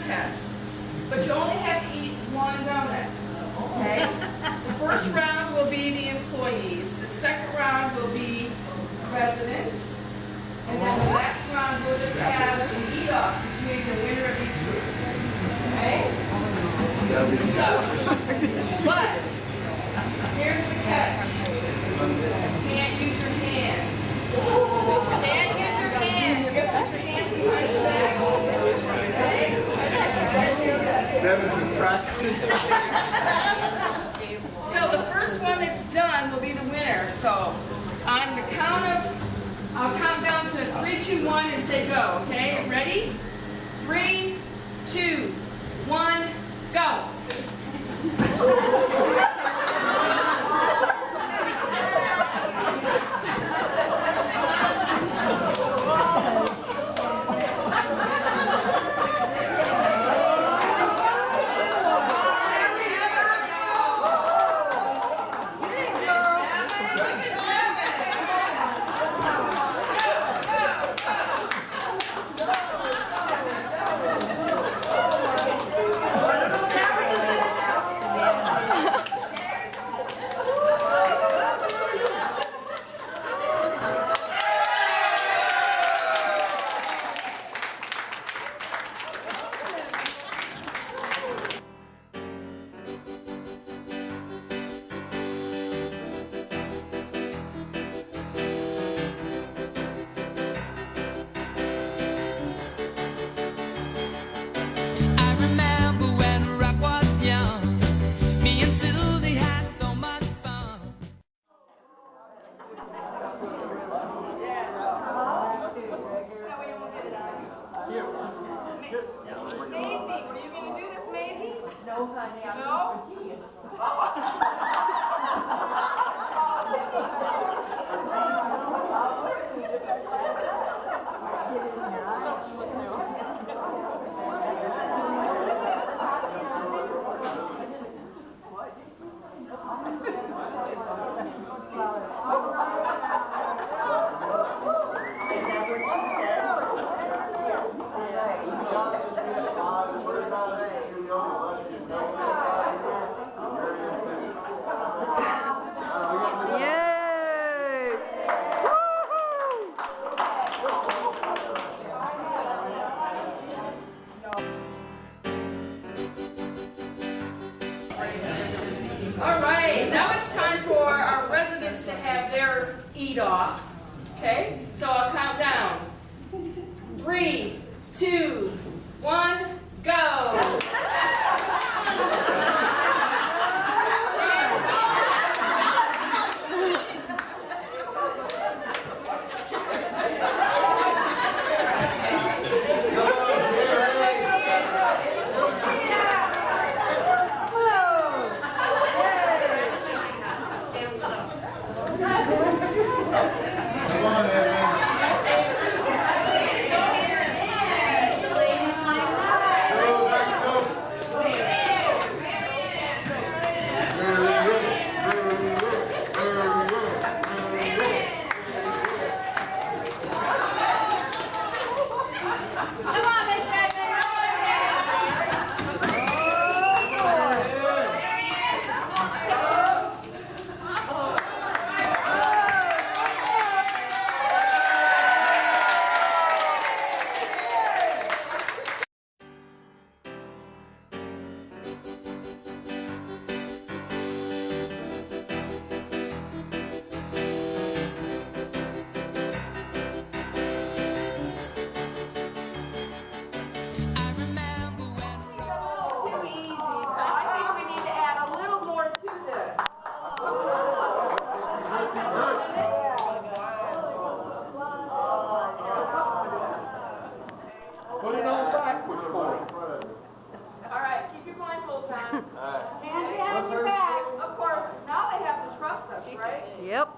contest, but you only have to eat one donut. Okay? The first round will be the employees. The second round will be residents. And then the last round we'll just have an eat-off between the winner of each group. Okay? So, but here's the catch. You can't use your hands. You can't use your hands. You have to put your hands behind your back. Okay? So the first one that's done will be the winner. So on the count of, I'll count down to 3, 2, 1 and say go. Okay? Ready? 3, 2, 1, go. All right, now it's time for our residents to have their eat-off. Okay, so I'll count down. 3, 2, 1, go. Yep.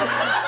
Bye.